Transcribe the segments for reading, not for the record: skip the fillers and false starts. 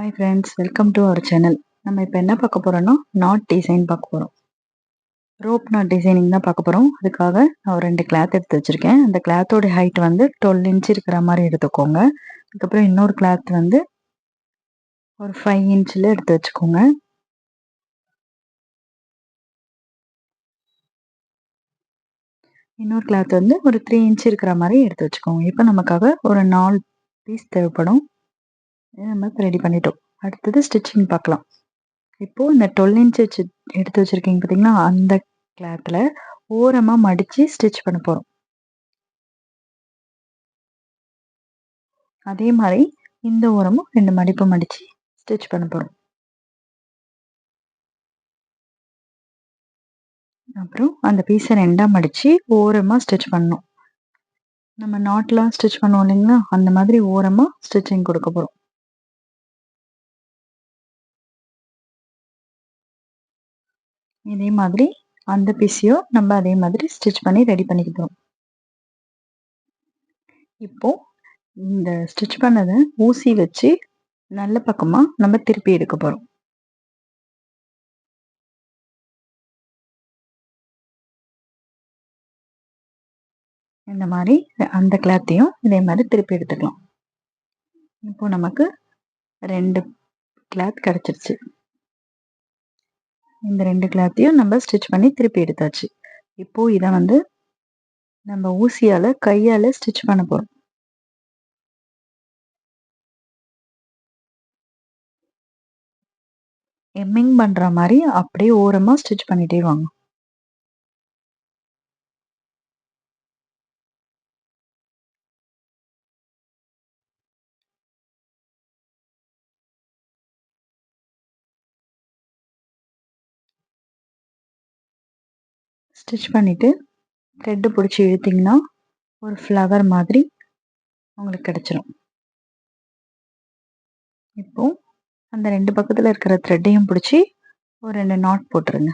Hi friends, welcome to our channel. நம்ம இப்போ என்ன பார்க்க போகிறோன்னா நாட் டிசைன் பார்க்க போகிறோம். ரோப் நாட் டிசைனிங் தான் பார்க்க போகிறோம். அதுக்காக நான் ஒரு 2 கிளாத் எடுத்து வச்சுருக்கேன். அந்த கிளாத்தோட ஹைட் வந்து 12 இன்ச் இருக்கிற மாதிரி எடுத்துக்கோங்க. அதுக்கப்புறம் இன்னொரு கிளாத் வந்து ஒரு 5 இன்ச்சில் எடுத்து வச்சுக்கோங்க. இன்னொரு கிளாத் வந்து ஒரு 3 இன்ச் இருக்கிற மாதிரி எடுத்து வச்சுக்கோங்க. இப்போ நமக்காக ஒரு 4 பீஸ் தேவைப்படும். இதை நம்ம இப்போ ரெடி பண்ணிட்டோம். அடுத்தது ஸ்டிச்சிங் பார்க்கலாம். இப்போது இந்த 12 இன்ச் வச்சு எடுத்து வச்சுருக்கீங்க பார்த்தீங்களா, அந்த கிளாத்தில் ஓரமாக மடித்து ஸ்டிச் பண்ண போகிறோம். அதே மாதிரி இந்த ஓரமும் 2 மடிப்பு மடித்து ஸ்டிச் பண்ண போகிறோம். அப்புறம் அந்த பீஸை 2ஆக மடித்து ஓரமாக ஸ்டிச் பண்ணணும். நம்ம நாட்லாம் ஸ்டிச் பண்ணுவோம் இல்லைங்களா, அந்த மாதிரி ஓரமாக ஸ்டிச்சிங் கொடுக்க போகிறோம். இதே மாதிரி அந்த பீஸையும் நம்ம அதே மாதிரி ஸ்டிச் பண்ணி ரெடி பண்ணிக்க போகிறோம். இப்போது இந்த ஸ்டிச் பண்ணதை ஊசி வச்சு நல்ல பக்கமாக நம்ம திருப்பி எடுக்க போகிறோம். இந்த மாதிரி அந்த கிளாத்தையும் இதே மாதிரி திருப்பி எடுத்துக்கலாம். இப்போ நமக்கு 2 கிளாத் கிடச்சிருச்சு. இந்த 2 கிளாத்தையும் நம்ம ஸ்டிச் பண்ணி திருப்பி எடுத்தாச்சு. இப்போது இதை வந்து நம்ம ஊசியால் கையால் ஸ்டிச் பண்ண போகிறோம். எம்மிங் பண்ணுற மாதிரி அப்படியே ஓரமாக ஸ்டிச் பண்ணிட்டே வாங்க. ஸ்டிச் பண்ணிவிட்டு த்ரெட்டு பிடிச்சி இழுத்திங்கன்னா ஒரு ஃப்ளவர் மாதிரி உங்களுக்கு கிடச்சிரும். இப்போது அந்த 2 பக்கத்தில் இருக்கிற த்ரெட்டையும் பிடிச்சி ஒரு 2 நாட் போட்டுருங்க.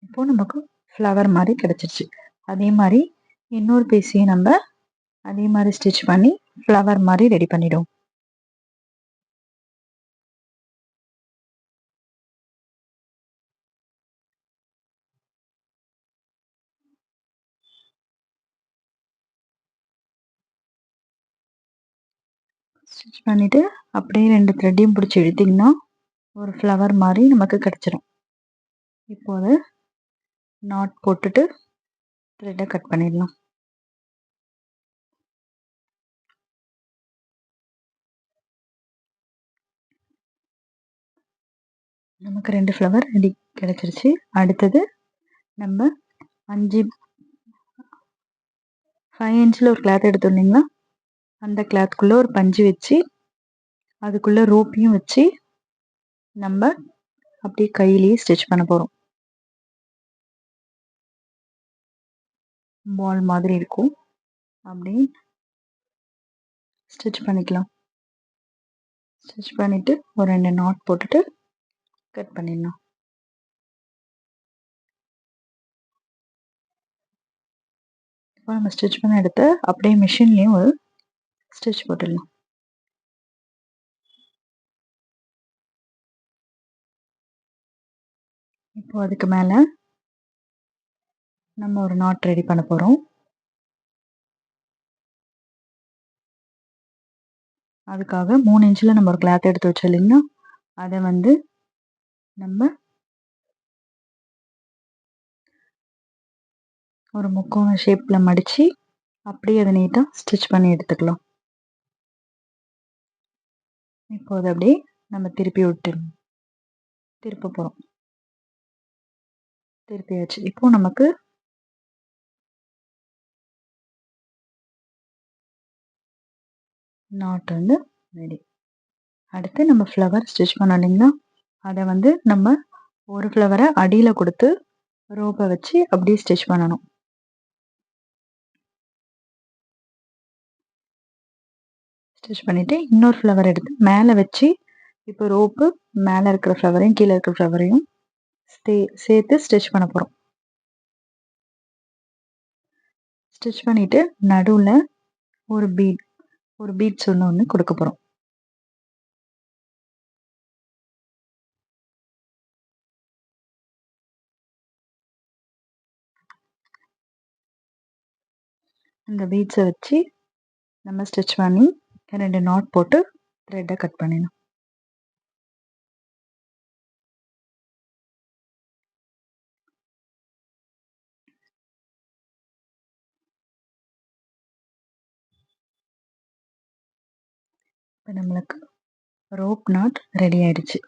இப்போது நமக்கு ஃப்ளவர் மாதிரி கிடச்சிருச்சு. அதே மாதிரி இன்னொரு பீஸையும் நம்ம அதே மாதிரி ஸ்டிச் பண்ணி ஃப்ளவர் மாதிரி ரெடி பண்ணிவிடும். ஸ்டிச் பண்ணிவிட்டு அப்படியே 2 த்ரெட்டையும் பிடிச்சி இழுத்திங்கன்னா ஒரு ஃப்ளவர் மாதிரி நமக்கு கிடச்சிரும். இப்போது நாட் போட்டுட்டு த்ரெட்டை கட் பண்ணிடலாம். நமக்கு 2 ஃப்ளவர் ரெடி கிடச்சிருச்சு. அடுத்தது நம்ம 5 இன்ச்சில் ஒரு கிளாத் எடுத்தோம் இல்லைங்களா, அந்த கிளாத்துக்குள்ளே ஒரு பஞ்சு வச்சு அதுக்குள்ளே ரோப்பையும் வச்சு நம்ம அப்படியே கையிலேயே ஸ்டிச் பண்ண போகிறோம். பால் மாதிரி இருக்கும். அப்படியே ஸ்டிச் பண்ணிக்கலாம். ஸ்டிச் பண்ணிவிட்டு ஒரு 2 நாட் போட்டுட்டு கட் பண்ணிடலாம். இப்போ நம்ம ஸ்டிச் பண்ண எடுத்து அப்படியே மிஷின்லேயும் ஒரு ஸ்டிச் போட்டுடலாம். இப்போ அதுக்கு மேலே நம்ம ஒரு நாட் ரெடி பண்ண போகிறோம். அதுக்காக 3 இன்ச்சில் நம்ம ஒரு கிளாத் எடுத்து வச்சோம் இல்லைங்களா, அதை வந்து நம்ம ஒரு முக்கோண ஷேப்பில் மடித்து அப்படியே அதை நீட்டாக ஸ்டிச் பண்ணி எடுத்துக்கலாம். இப்போ அதை அப்படியே நம்ம திருப்ப போகிறோம். திருப்பியாச்சு. இப்போ நமக்கு நாட் வந்து ரெடி. அடுத்து நம்ம ஃப்ளவர் ஸ்டிச் பண்ணோம் இல்லைங்களா, அதை வந்து நம்ம ஒரு ஃப்ளவரை அடியில் கொடுத்து ரோப்பை வச்சு அப்படியே ஸ்டிச் பண்ணணும். ஸ்டிச் பண்ணிவிட்டு இன்னொரு ஃப்ளவர் எடுத்து மேலே வச்சு இப்போ ரோப்பு மேலே இருக்கிற ஃப்ளவரையும் கீழே இருக்கிற ஃப்ளவரையும் சேர்த்து ஸ்டிச் பண்ண போகிறோம். ஸ்டிச் பண்ணிவிட்டு நடுவில் ஒரு பீட்ஸ் ஒன்று கொடுக்க போகிறோம். இந்த பீட்ஸை வச்சு நம்ம ஸ்டிச் பண்ணி 2 நாட் போட்டு த்ரெட்டை கட் பண்ணிடணும். இப்போ நம்மளுக்கு ரோப் நாட் ரெடி ஆயிடுச்சு.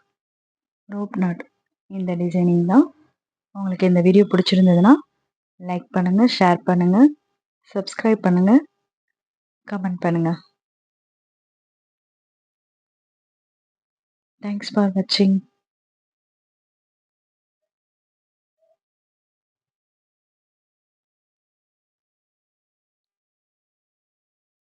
ரோப் நாட் இந்த டிசைனிங் தான். உங்களுக்கு இந்த வீடியோ பிடிச்சிருந்ததுன்னா லைக் பண்ணுங்கள், ஷேர் பண்ணுங்கள், சப்ஸ்கிரைப் பண்ணுங்கள், கமெண்ட் பண்ணுங்கள். தேங்க்ஸ் ஃபார் வாட்சிங்.